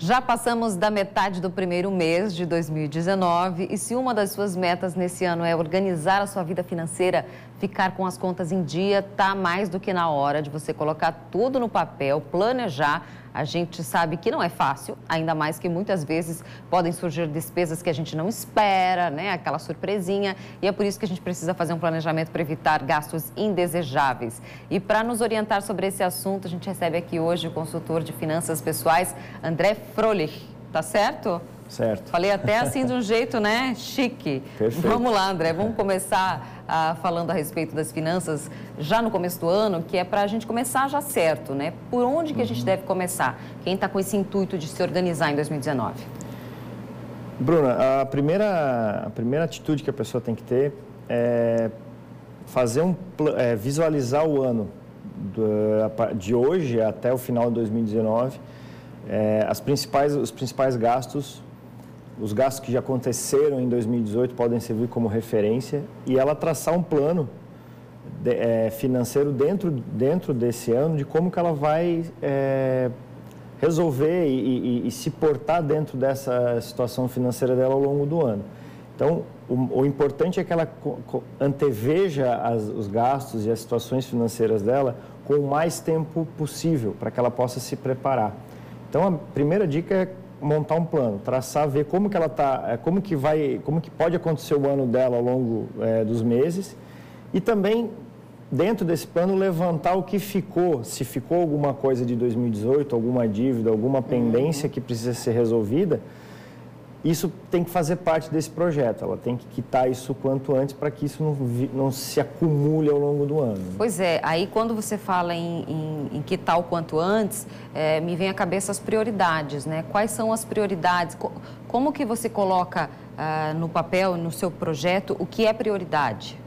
Já passamos da metade do primeiro mês de 2019 e se uma das suas metas nesse ano é organizar a sua vida financeira, ficar com as contas em dia, tá mais do que na hora de você colocar tudo no papel, planejar. A gente sabe que não é fácil, ainda mais que muitas vezes podem surgir despesas que a gente não espera, né? Aquela surpresinha. E é por isso que a gente precisa fazer um planejamento para evitar gastos indesejáveis. E para nos orientar sobre esse assunto, a gente recebe aqui hoje o consultor de finanças pessoais, André Frolich. Tá certo? Certo. Falei até assim de um jeito, né? Chique. Perfeito. Vamos lá, André. Vamos começar falando a respeito das finanças já no começo do ano, que é para a gente começar já certo, né? Por onde que a gente deve começar? Quem está com esse intuito de se organizar em 2019? Bruna, a primeira atitude que a pessoa tem que ter é fazer visualizar o ano de hoje até o final de 2019, os principais gastos, os gastos que já aconteceram em 2018 podem servir como referência e ela traçar um plano financeiro dentro desse ano de como que ela vai resolver e se portar dentro dessa situação financeira dela ao longo do ano. Então, o importante é que ela anteveja os gastos e as situações financeiras dela com o mais tempo possível para que ela possa se preparar. Então, a primeira dica é montar um plano, traçar, ver como que ela está, como que pode acontecer o ano dela ao longo dos meses e também, dentro desse plano, levantar o que ficou, se ficou alguma coisa de 2018, alguma dívida, alguma pendência que precisa ser resolvida, isso tem que fazer parte desse projeto, ela tem que quitar isso o quanto antes para que isso não se acumule ao longo do ano. Pois é, aí quando você fala em quitar o quanto antes, me vem à cabeça as prioridades, né? Quais são as prioridades? Como que você coloca no papel, no seu projeto, o que é prioridade?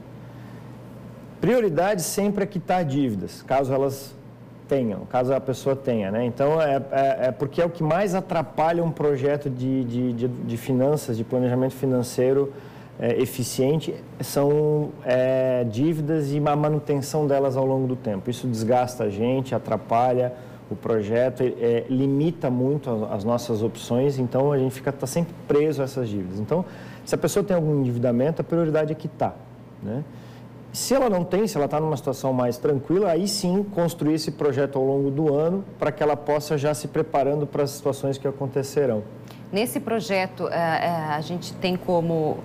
Prioridade sempre é quitar dívidas, caso a pessoa tenha, né? Então, porque é o que mais atrapalha um projeto de finanças, de planejamento financeiro eficiente, são dívidas e a manutenção delas ao longo do tempo. Isso desgasta a gente, atrapalha o projeto, limita muito as nossas opções, então a gente está sempre preso a essas dívidas. Então, se a pessoa tem algum endividamento, a prioridade é quitar, né? Se ela não tem, se ela está numa situação mais tranquila, aí sim construir esse projeto ao longo do ano para que ela possa já se preparando para as situações que acontecerão. Nesse projeto, a gente tem como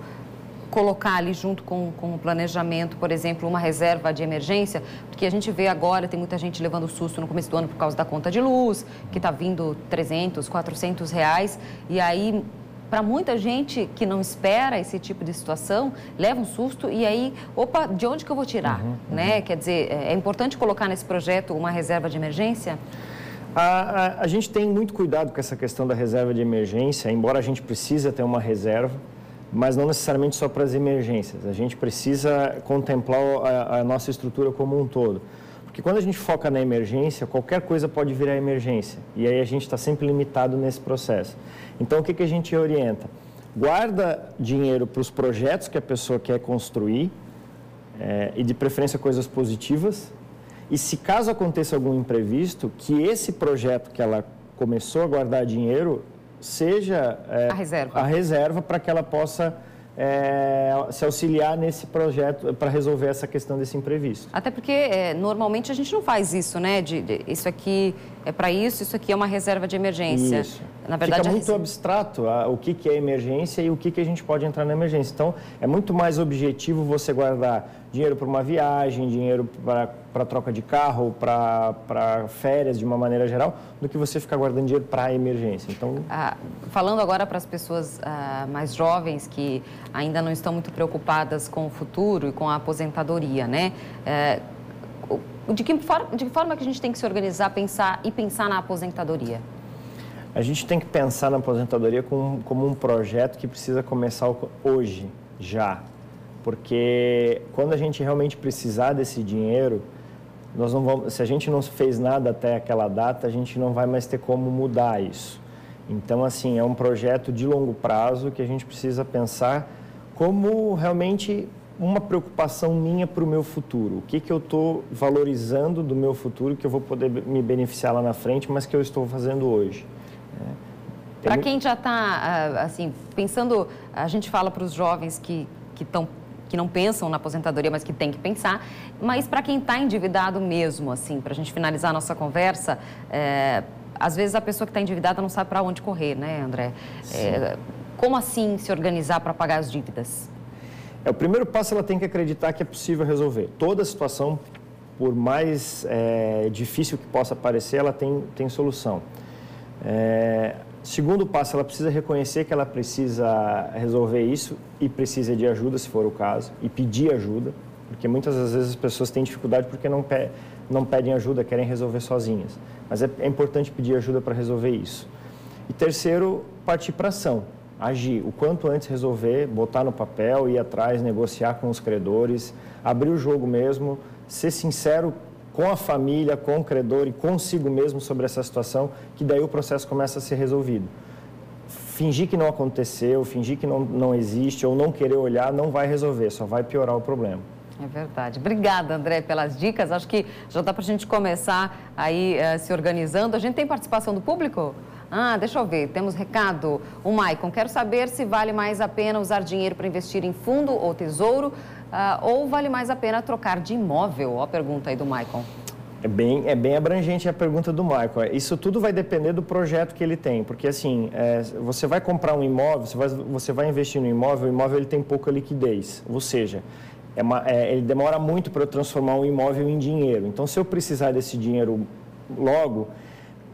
colocar ali junto com o planejamento, por exemplo, uma reserva de emergência, porque a gente vê agora, tem muita gente levando susto no começo do ano por causa da conta de luz, que está vindo 300, 400 reais, e aí... Para muita gente que não espera esse tipo de situação, leva um susto e aí, opa, de onde que eu vou tirar? Né? Quer dizer, é importante colocar nesse projeto uma reserva de emergência? A gente tem muito cuidado com essa questão da reserva de emergência, embora a gente precise ter uma reserva, mas não necessariamente só para as emergências. A gente precisa contemplar a nossa estrutura como um todo. Porque quando a gente foca na emergência, qualquer coisa pode virar emergência. E aí a gente está sempre limitado nesse processo. Então, o que a gente orienta? Guarda dinheiro para os projetos que a pessoa quer construir, e de preferência coisas positivas. E se caso aconteça algum imprevisto, que esse projeto que ela começou a guardar dinheiro seja a reserva para que ela possa... se auxiliar nesse projeto para resolver essa questão desse imprevisto. Até porque normalmente a gente não faz isso, né? Isso aqui é para isso aqui é uma reserva de emergência. Isso. Na verdade, fica muito abstrato o que é emergência e o que a gente pode entrar na emergência. Então, é muito mais objetivo você guardar dinheiro para uma viagem, dinheiro para troca de carro, para férias de uma maneira geral, do que você ficar guardando dinheiro para a emergência. Então... falando agora para as pessoas mais jovens que ainda não estão muito preocupadas com o futuro e com a aposentadoria, né? De que forma que a gente tem que se organizar, pensar na aposentadoria? A gente tem que pensar na aposentadoria como um projeto que precisa começar hoje, já. Porque quando a gente realmente precisar desse dinheiro, nós não vamos, se a gente não fez nada até aquela data, a gente não vai mais ter como mudar isso. Então, assim, é um projeto de longo prazo que a gente precisa pensar como realmente uma preocupação minha para o meu futuro. O que eu estou valorizando do meu futuro que eu vou poder me beneficiar lá na frente, mas que eu estou fazendo hoje. Para quem já está, assim, pensando, a gente fala para os jovens que não pensam na aposentadoria, mas que tem que pensar, mas para quem está endividado mesmo, assim, para a gente finalizar a nossa conversa, às vezes a pessoa que está endividada não sabe para onde correr, né, André? Como assim se organizar para pagar as dívidas? O primeiro passo, ela tem que acreditar que é possível resolver. Toda situação, por mais difícil que possa parecer, ela tem solução. Segundo passo, ela precisa reconhecer que ela precisa resolver isso e precisa de ajuda, se for o caso, e pedir ajuda, porque muitas das vezes as pessoas têm dificuldade porque não pedem ajuda, querem resolver sozinhas. Mas é importante pedir ajuda para resolver isso. E terceiro, partir para ação, agir. O quanto antes resolver, botar no papel, ir atrás, negociar com os credores, abrir o jogo mesmo, ser sincero com a família, com o credor e consigo mesmo sobre essa situação, que daí o processo começa a ser resolvido. Fingir que não aconteceu, fingir que não existe ou não querer olhar, não vai resolver, só vai piorar o problema. É verdade. Obrigada, André, pelas dicas. Acho que já dá para a gente começar aí se organizando. A gente tem participação do público? Deixa eu ver, temos recado. O Maicon, quero saber se vale mais a pena usar dinheiro para investir em fundo ou tesouro, ou vale mais a pena trocar de imóvel? Ó a pergunta aí do Maicon. É bem abrangente a pergunta do Maicon. Isso tudo vai depender do projeto que ele tem, porque assim, você vai comprar um imóvel, você vai investir no imóvel, o imóvel ele tem pouca liquidez, ou seja, ele demora muito para eu transformar um imóvel em dinheiro. Então, se eu precisar desse dinheiro logo,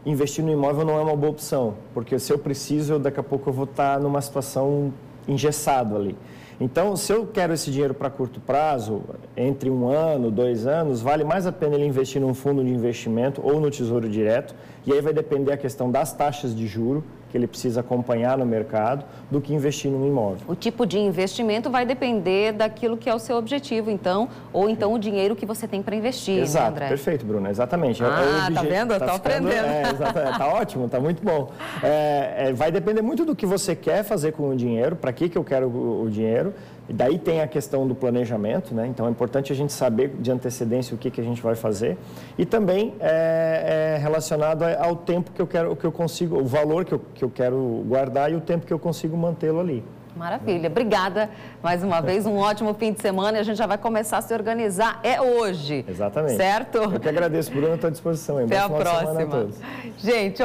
investir no imóvel não é uma boa opção, porque se eu preciso, daqui a pouco eu vou estar numa situação engessado ali. Então, se eu quero esse dinheiro para curto prazo, entre 1 ano, 2 anos, vale mais a pena ele investir num fundo de investimento ou no Tesouro Direto, e aí vai depender a questão das taxas de juro que ele precisa acompanhar no mercado, do que investir num imóvel. O tipo de investimento vai depender daquilo que é o seu objetivo, então, ou então o dinheiro que você tem para investir, Exato, né, André? Perfeito, Bruna, exatamente. Tá vendo? Estou aprendendo. Tá ótimo, tá muito bom. Vai depender muito do que você quer fazer com o dinheiro, para que eu quero o dinheiro, e daí tem a questão do planejamento, né? Então é importante a gente saber de antecedência o que a gente vai fazer, e também relacionado ao tempo que eu consigo, o valor que eu quero guardar e o tempo que eu consigo mantê-lo ali. Maravilha. Obrigada mais uma vez. Um ótimo fim de semana e a gente já vai começar a se organizar. É hoje. Exatamente. Certo? Eu que agradeço, Bruno, estou à disposição. Até a próxima. Gente,